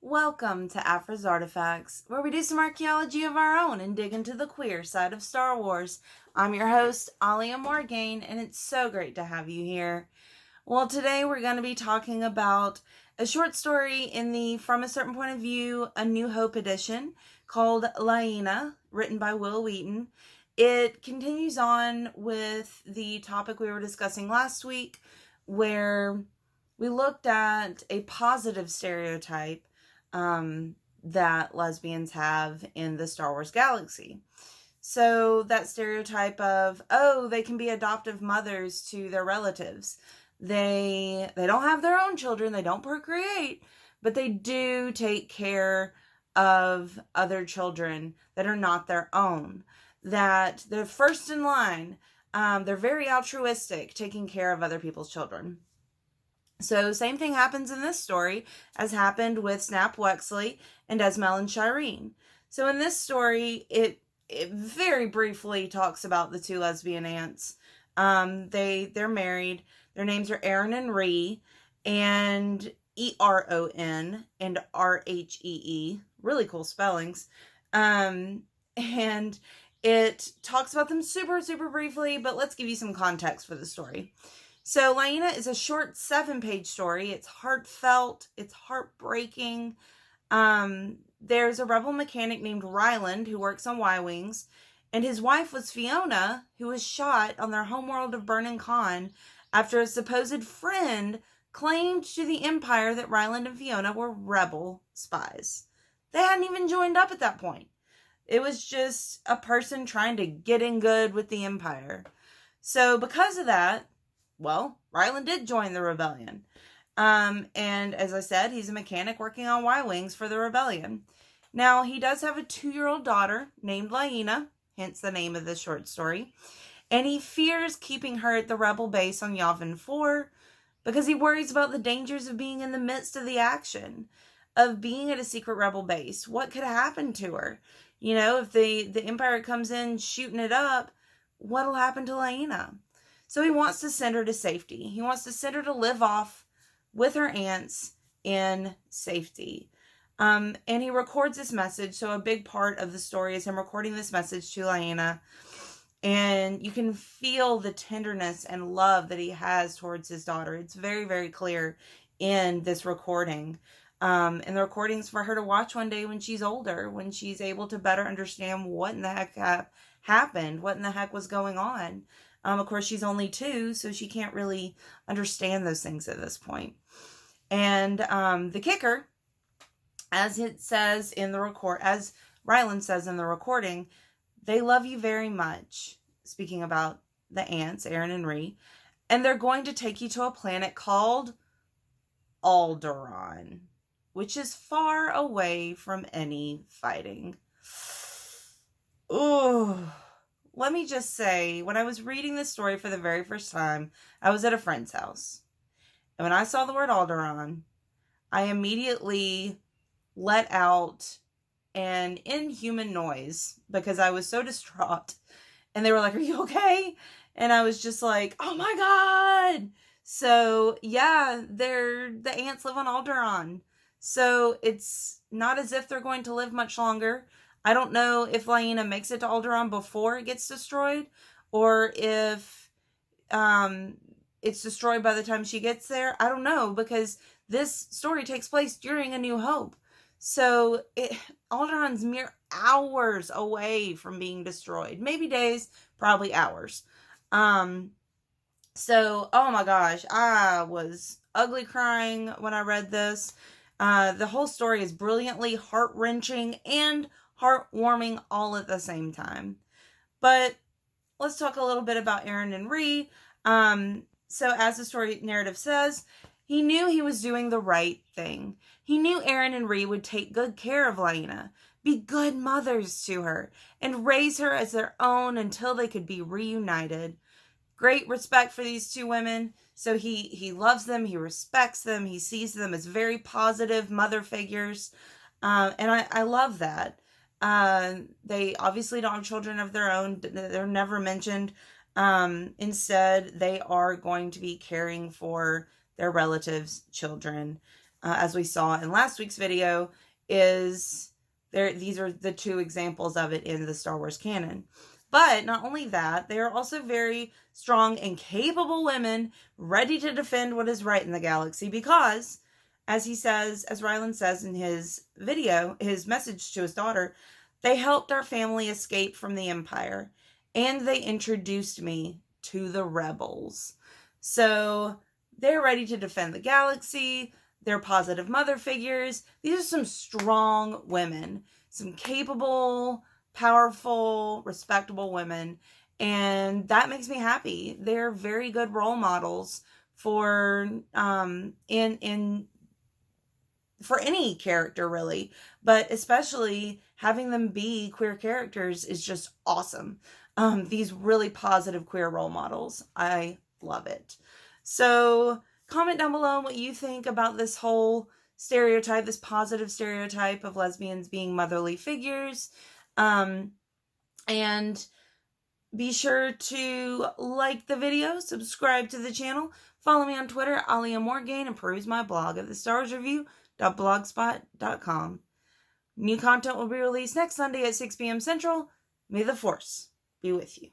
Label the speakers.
Speaker 1: Welcome to Afra's Artifacts, where we do some archaeology of our own and dig into the queer side of Star Wars. I'm your host, Alia Morgaine, and it's so great to have you here. Well, today we're going to be talking about a short story in the From a Certain Point of View, A New Hope edition called Laina, written by Will Wheaton. It continues on with the topic we were discussing last week, where we looked at a positive stereotype that lesbians have in the Star Wars galaxy. So that stereotype of, they can be adoptive mothers to their relatives. They don't have their own children, they don't procreate, but they do take care of other children that are not their own. That they're first in line. They're very altruistic, taking care of other people's children. So same thing happens in this story as happened with Snap Wexley and Esmelle and Shirene. So in this story, it very briefly talks about the two lesbian aunts. They're married. Their names are Eron and Rhee, and Eron and Rhee. Really cool spellings. And it talks about them super, super briefly, but let's give you some context for the story. So Laina is a short 7-page story. It's heartfelt. It's heartbreaking. There's a rebel mechanic named Ryland who works on Y-Wings, and his wife was Fiona, who was shot on their homeworld of Burnin Khan after a supposed friend claimed to the Empire that Ryland and Fiona were rebel spies. They hadn't even joined up at that point. It was just a person trying to get in good with the Empire. So because of that, Ryland did join the rebellion. And as I said, he's a mechanic working on Y-Wings for the rebellion. Now, he does have a 2-year-old daughter named Laina, hence the name of this short story. And he fears keeping her at the rebel base on Yavin 4 because he worries about the dangers of being in the midst of the action, of being at a secret rebel base. What could happen to her? You know, if the Empire comes in shooting it up, what'll happen to Laina? So he wants to send her to safety. He wants to send her to live off with her aunts in safety. And he records this message. So a big part of the story is him recording this message to Laina. And you can feel the tenderness and love that he has towards his daughter. It's very, very clear in this recording. And the recording's for her to watch one day when she's older, when she's able to better understand what in the heck happened, what in the heck was going on. Of course, she's only 2, so she can't really understand those things at this point. And the kicker, as it says in the as Ryland says in the recording, they love you very much. Speaking about the aunts, Eron and Rhee, and they're going to take you to a planet called Alderaan, which is far away from any fighting. Ooh. Let me just say, when I was reading this story for the very first time, I was at a friend's house. And when I saw the word Alderaan, I immediately let out an inhuman noise because I was so distraught. And they were like, "Are you okay?" And I was just like, "Oh my God!" So, yeah, the ants live on Alderaan. So it's not as if they're going to live much longer. I don't know if Laina makes it to Alderaan before it gets destroyed, or if it's destroyed by the time she gets there. I don't know, because this story takes place during A New Hope. So Alderaan's mere hours away from being destroyed. Maybe days, probably hours. So, oh my gosh, I was ugly crying when I read this. The whole story is brilliantly heart-wrenching and heartwarming all at the same time. But let's talk a little bit about Eron and Rhee. So as the story narrative says, he knew he was doing the right thing. He knew Eron and Rhee would take good care of Laina, be good mothers to her, and raise her as their own until they could be reunited. Great respect for these two women. So he loves them, he respects them, he sees them as very positive mother figures. And I love that. They obviously don't have children of their own. They're never mentioned. Instead, they are going to be caring for their relatives' children. as we saw in last week's video, is there. These are the two examples of it in the Star Wars canon. But not only that, they are also very strong and capable women ready to defend what is right in the galaxy because, as he says, as Ryland says in his video, his message to his daughter, they helped our family escape from the Empire and they introduced me to the rebels. So they're ready to defend the galaxy. They're positive mother figures. These are some strong women, some capable, powerful, respectable women, and that makes me happy. They're very good role models for for any character, really, but especially having them be queer characters is just awesome. These really positive queer role models, I love it. So comment down below what you think about this whole stereotype, this positive stereotype of lesbians being motherly figures. And be sure to like the video, subscribe to the channel, follow me on Twitter, Alia Morgaine, and peruse my blog at thestarsreview.blogspot.com. New content will be released next Sunday at 6 p.m. Central. May the Force be with you.